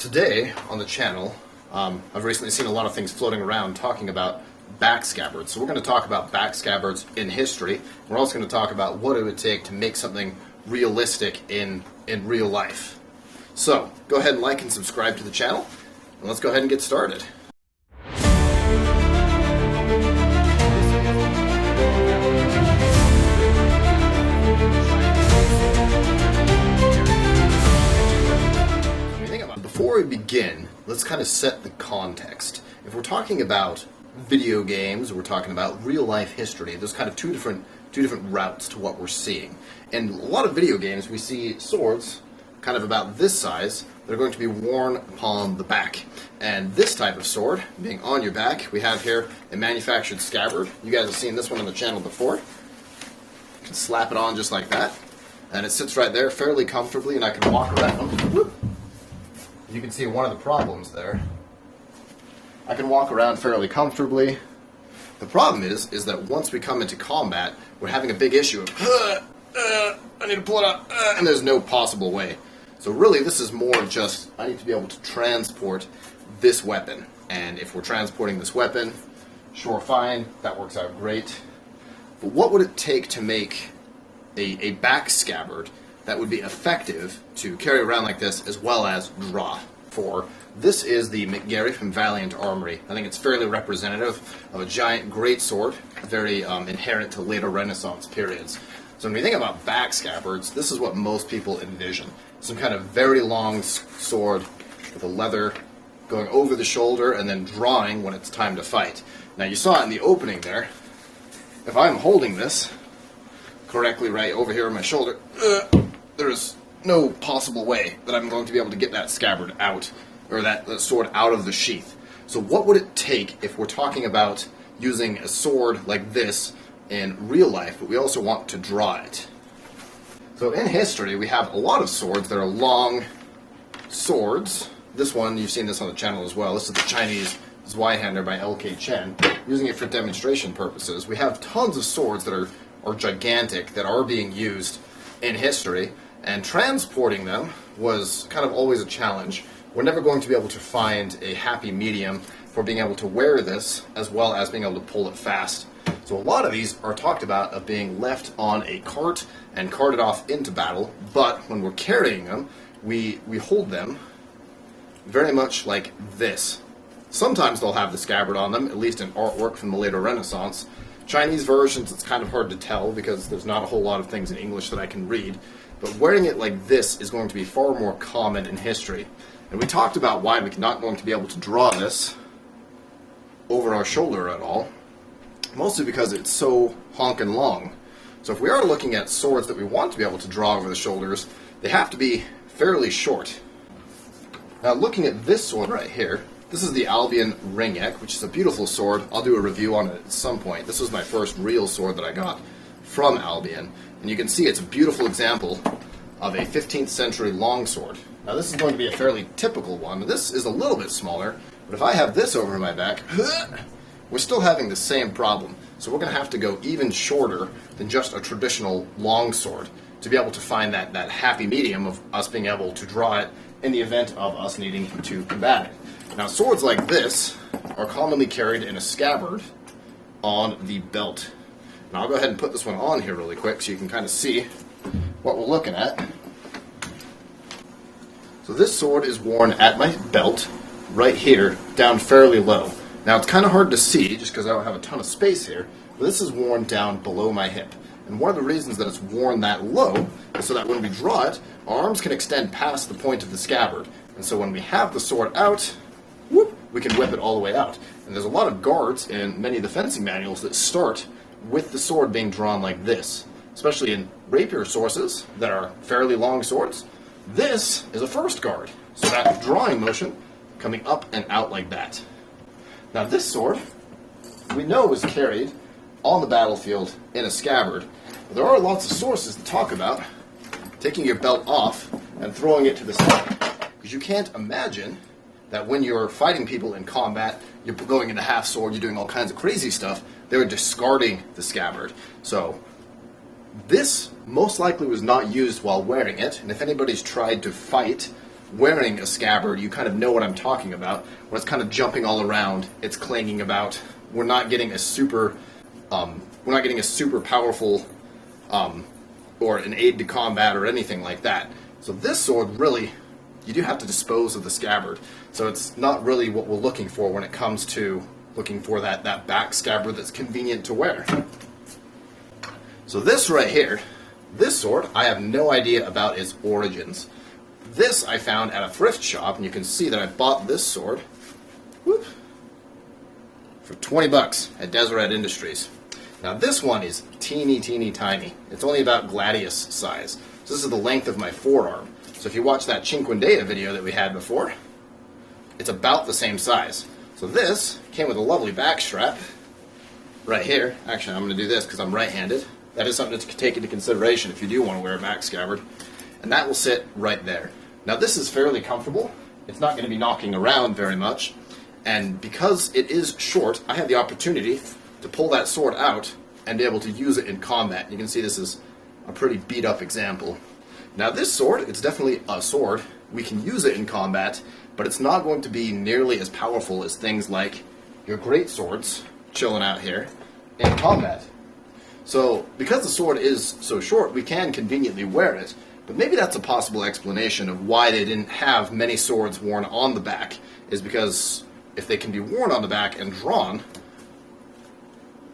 Today on the channel, I've recently seen a lot of things floating around talking about back scabbards. So we're going to talk about back scabbards in history. We're also going to talk about what it would take to make something realistic in real life. So go ahead and like and subscribe to the channel, and let's go ahead and get started. Before we begin, let's kind of set the context. If we're talking about video games, we're talking about real life history, there's kind of two different routes to what we're seeing. In a lot of video games, we see swords kind of about this size that are going to be worn upon the back. And this type of sword, being on your back, we have here a manufactured scabbard. You guys have seen this one on the channel before. You can slap it on just like that, and it sits right there fairly comfortably, and I can walk around. Whoop. You can see one of the problems there. I can walk around fairly comfortably. The problem is that once we come into combat, we're having a big issue of, I need to pull it up, and there's no possible way. So really, this is more just, I need to be able to transport this weapon. And if we're transporting this weapon, sure, fine, that works out great. But what would it take to make a back scabbard that would be effective to carry around like this as well as draw? For this is the McGarry from Valiant Armory. I think it's fairly representative of a giant great sword, very inherent to later Renaissance periods. So when we think about back scabbards, this is what most people envision. Some kind of very long sword with a leather going over the shoulder and then drawing when it's time to fight. Now you saw it in the opening there. If I'm holding this correctly right over here on my shoulder, there's no possible way that I'm going to be able to get that scabbard out, or that sword out of the sheath. So what would it take if we're talking about using a sword like this in real life, but we also want to draw it? So in history, we have a lot of swords that are long swords. This one, you've seen this on the channel as well. This is the Chinese Zweihander by L.K. Chen, using it for demonstration purposes. We have tons of swords that are gigantic, that are being used in history, and transporting them was kind of always a challenge. We're never going to be able to find a happy medium for being able to wear this as well as being able to pull it fast. So a lot of these are talked about of being left on a cart and carted off into battle, but when we're carrying them, we hold them very much like this. Sometimes they'll have the scabbard on them, at least in artwork from the later Renaissance. Chinese versions, it's kind of hard to tell because there's not a whole lot of things in English that I can read, but wearing it like this is going to be far more common in history. And we talked about why we're not going to be able to draw this over our shoulder at all, mostly because it's so honkin' long. So if we are looking at swords that we want to be able to draw over the shoulders, they have to be fairly short. Now looking at this sword right here, this is the Albion Ringneck, which is a beautiful sword. I'll do a review on it at some point. This was my first real sword that I got from Albion. And you can see it's a beautiful example of a 15th century longsword. Now this is going to be a fairly typical one. This is a little bit smaller, but if I have this over my back, we're still having the same problem. So we're going to have to go even shorter than just a traditional longsword to be able to find that happy medium of us being able to draw it in the event of us needing to combat it. Now swords like this are commonly carried in a scabbard on the belt. Now I'll go ahead and put this one on here really quick so you can kind of see what we're looking at. So this sword is worn at my belt right here, down fairly low. Now it's kind of hard to see just because I don't have a ton of space here, but this is worn down below my hip. And one of the reasons that it's worn that low is so that when we draw it, our arms can extend past the point of the scabbard. And so when we have the sword out, whoop, we can whip it all the way out. And there's a lot of guards in many of the fencing manuals that start with the sword being drawn like this, especially in rapier sources that are fairly long swords. This is a first guard, so that drawing motion coming up and out like that. Now this sword, we know, was carried on the battlefield in a scabbard, but there are lots of sources that talk about taking your belt off and throwing it to the side, because you can't imagine that when you're fighting people in combat, you're going into half sword, you're doing all kinds of crazy stuff, they're discarding the scabbard. So this most likely was not used while wearing it, and if anybody's tried to fight wearing a scabbard, you kind of know what I'm talking about. When it's kind of jumping all around, it's clanging about. We're not getting a super powerful or an aid to combat or anything like that. So this sword really, you do have to dispose of the scabbard. So it's not really what we're looking for when it comes to looking for that back scabbard that's convenient to wear. So this right here, this sword, I have no idea about its origins. This I found at a thrift shop, and you can see that I bought this sword for 20 bucks at Deseret Industries. Now this one is teeny tiny. It's only about gladius size. So this is the length of my forearm. So if you watch that Cinquandea video that we had before, it's about the same size. So this came with a lovely back strap right here. Actually, I'm going to do this because I'm right-handed. That is something to take into consideration if you do want to wear a back scabbard. And that will sit right there. Now this is fairly comfortable. It's not going to be knocking around very much. And because it is short, I have the opportunity to pull that sword out and be able to use it in combat. You can see this is a pretty beat up example. Now this sword, it's definitely a sword. We can use it in combat, but it's not going to be nearly as powerful as things like your great swords chilling out here in combat. So because the sword is so short, we can conveniently wear it. But maybe that's a possible explanation of why they didn't have many swords worn on the back, is because if they can be worn on the back and drawn,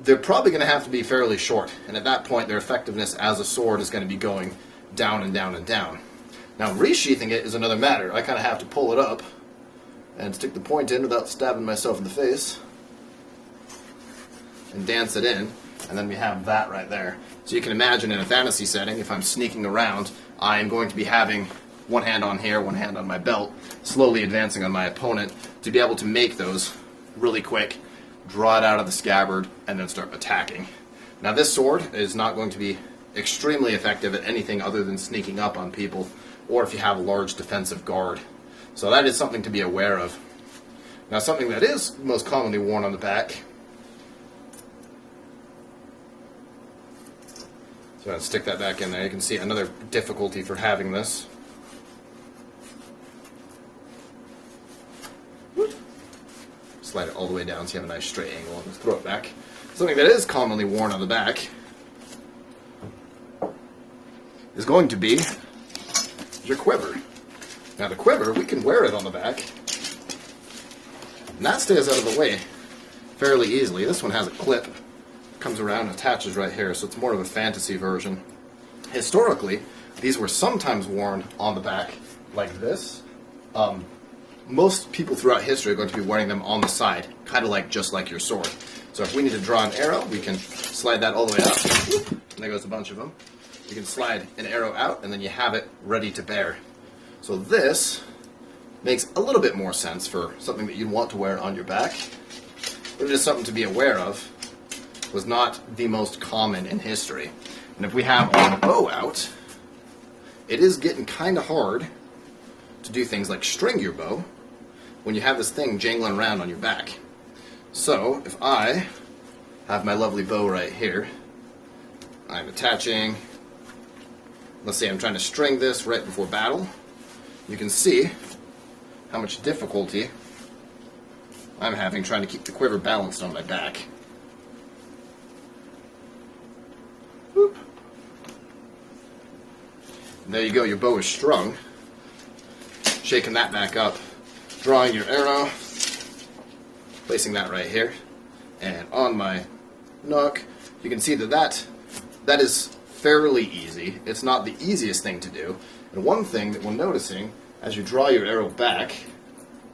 they're probably going to have to be fairly short. And at that point, their effectiveness as a sword is going to be going down and down and down. Now, resheathing it is another matter. I kind of have to pull it up and stick the point in without stabbing myself in the face and dance it in. And then we have that right there. So you can imagine in a fantasy setting, if I'm sneaking around, I'm going to be having one hand on here, one hand on my belt, slowly advancing on my opponent to be able to make those really quick, draw it out of the scabbard, and then start attacking. Now this sword is not going to be extremely effective at anything other than sneaking up on people, or if you have a large defensive guard. So that is something to be aware of. Now something that is most commonly worn on the back, so I'll stick that back in there. You can see another difficulty for having this. Slide it all the way down so you have a nice straight angle and throw it back. Something that is commonly worn on the back is going to be your quiver. Now the quiver, we can wear it on the back, and that stays out of the way fairly easily. This one has a clip, comes around and attaches right here, so it's more of a fantasy version. Historically, these were sometimes worn on the back like this. Most people throughout history are going to be wearing them on the side, kind of like just like your sword. So if we need to draw an arrow, we can slide that all the way up. And there goes a bunch of them. You can slide an arrow out, and then you have it ready to bear. So this makes a little bit more sense for something that you'd want to wear on your back. But it is something to be aware of. It was not the most common in history. And if we have our bow out, it is getting kind of hard to do things like string your bow when you have this thing jangling around on your back. So if I have my lovely bow right here, I'm attaching, let's say I'm trying to string this right before battle, you can see how much difficulty I'm having trying to keep the quiver balanced on my back. Whoop. And there you go, your bow is strung. Shaking that back up, drawing your arrow, placing that right here, and on my nook, you can see that is fairly easy. It's not the easiest thing to do. And one thing that we're noticing, as you draw your arrow back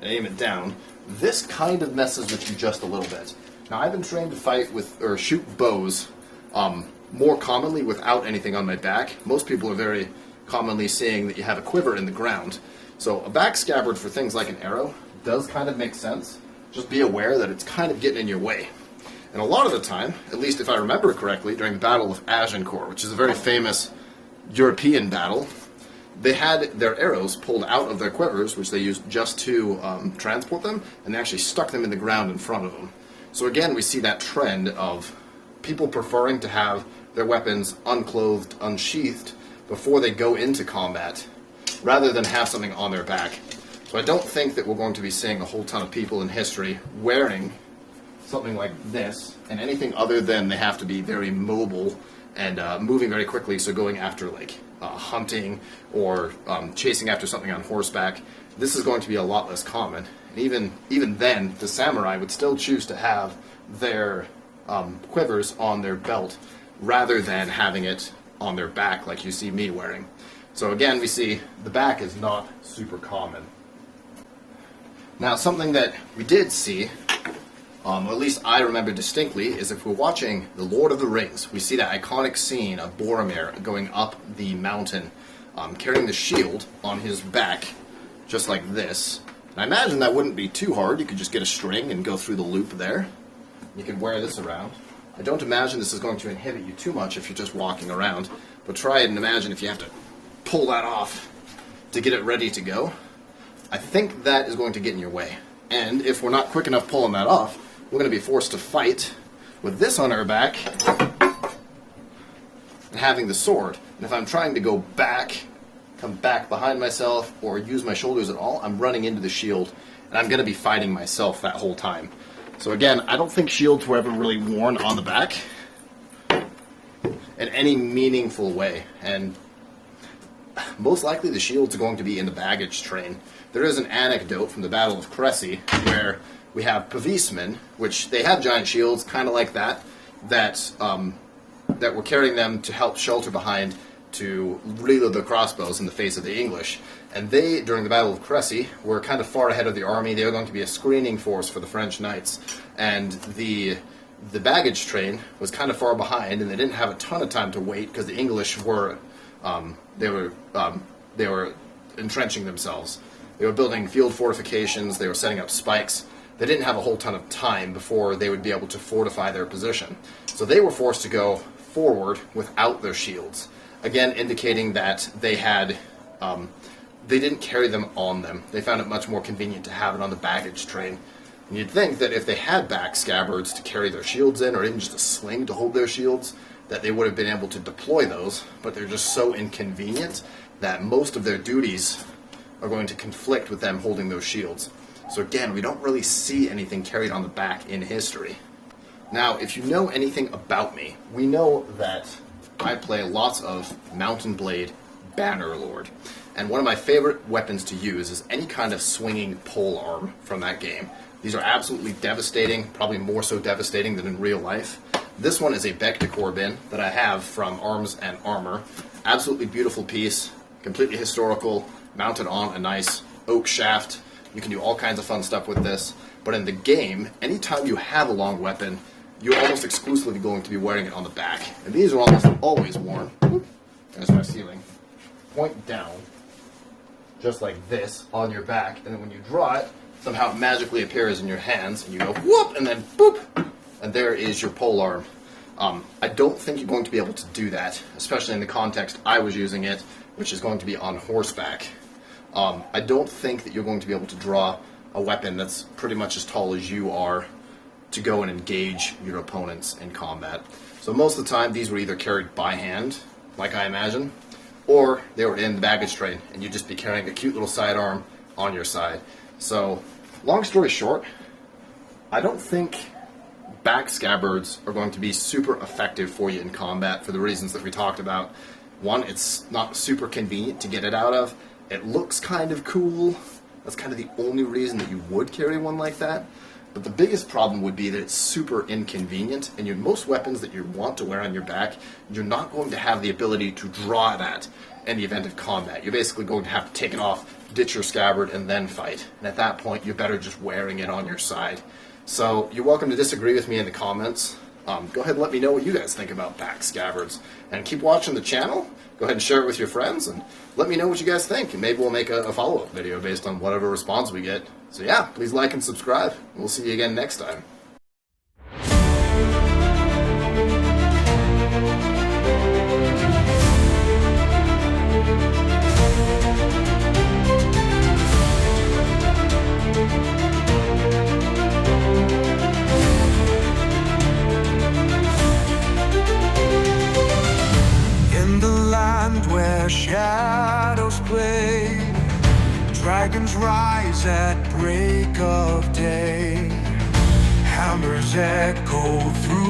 and aim it down, this kind of messes with you just a little bit. Now I've been trained to fight with, or shoot bows more commonly without anything on my back. Most people are very commonly seeing that you have a quiver in the ground. So a back scabbard for things like an arrow does kind of make sense. Just be aware that it's kind of getting in your way. And a lot of the time, at least if I remember correctly, during the Battle of Agincourt, which is a very famous European battle, they had their arrows pulled out of their quivers, which they used just to transport them, and they actually stuck them in the ground in front of them. So again, we see that trend of people preferring to have their weapons unclothed, unsheathed, before they go into combat. rather than have something on their back. So I don't think that we're going to be seeing a whole ton of people in history wearing something like this, and anything other than they have to be very mobile and moving very quickly, so going after like hunting or chasing after something on horseback. This is going to be a lot less common. And even then, the samurai would still choose to have their quivers on their belt rather than having it on their back like you see me wearing. So again, we see the back is not super common. Now, something that we did see, or at least I remember distinctly, is if we're watching The Lord of the Rings, we see that iconic scene of Boromir going up the mountain, carrying the shield on his back, just like this. And I imagine that wouldn't be too hard. You could just get a string and go through the loop there. You could wear this around. I don't imagine this is going to inhibit you too much if you're just walking around, but try and imagine if you have to pull that off to get it ready to go. I think that is going to get in your way. And if we're not quick enough pulling that off, we're going to be forced to fight with this on our back and having the sword. And if I'm trying to go back, come back behind myself, or use my shoulders at all, I'm running into the shield, and I'm going to be fighting myself that whole time. So again, I don't think shields were ever really worn on the back in any meaningful way. And most likely the shields are going to be in the baggage train. There is an anecdote from the Battle of Cressy where we have policemen, which they have giant shields, kind of like that were carrying them to help shelter behind to reload the crossbows in the face of the English. And they, during the Battle of Cressy, were kind of far ahead of the army. They were going to be a screening force for the French knights. And the baggage train was kind of far behind, and they didn't have a ton of time to wait because the English were they were entrenching themselves. They were building field fortifications. They were setting up spikes. They didn't have a whole ton of time before they would be able to fortify their position. So they were forced to go forward without their shields. Again, indicating that they didn't carry them on them. They found it much more convenient to have it on the baggage train. And you'd think that if they had back scabbards to carry their shields in, or even just a sling to hold their shields, that they would have been able to deploy those, but they're just so inconvenient that most of their duties are going to conflict with them holding those shields. So again, we don't really see anything carried on the back in history. Now, if you know anything about me, we know that I play lots of Mount and Blade Bannerlord. And one of my favorite weapons to use is any kind of swinging pole arm from that game. These are absolutely devastating, probably more so devastating than in real life. This one is a Bec de Corbin that I have from Arms and Armor. Absolutely beautiful piece, completely historical, mounted on a nice oak shaft. You can do all kinds of fun stuff with this. But in the game, anytime you have a long weapon, you're almost exclusively going to be wearing it on the back. And these are almost always worn. There's my ceiling. Point down, just like this, on your back. And then when you draw it, somehow it magically appears in your hands. And you go whoop, and then boop. And there is your pole arm. I don't think you're going to be able to do that, especially in the context I was using it, which is going to be on horseback. I don't think that you're going to be able to draw a weapon that's pretty much as tall as you are to go and engage your opponents in combat. So most of the time, these were either carried by hand, like I imagine, or they were in the baggage train, and you'd just be carrying a cute little sidearm on your side. So, long story short, I don't think back scabbards are going to be super effective for you in combat for the reasons that we talked about. One, it's not super convenient to get it out of. It looks kind of cool. That's kind of the only reason that you would carry one like that. But the biggest problem would be that it's super inconvenient, and most weapons that you want to wear on your back, you're not going to have the ability to draw that in the event of combat. You're basically going to have to take it off, ditch your scabbard, and then fight. And at that point, you're better just wearing it on your side. So you're welcome to disagree with me in the comments. Go ahead and let me know what you guys think about back scabbards. And keep watching the channel. Go ahead and share it with your friends, and let me know what you guys think. And maybe we'll make a follow-up video based on whatever response we get. So yeah, please like and subscribe. We'll see you again next time. In the land where shadows play, rise at break of day. Hammers echo through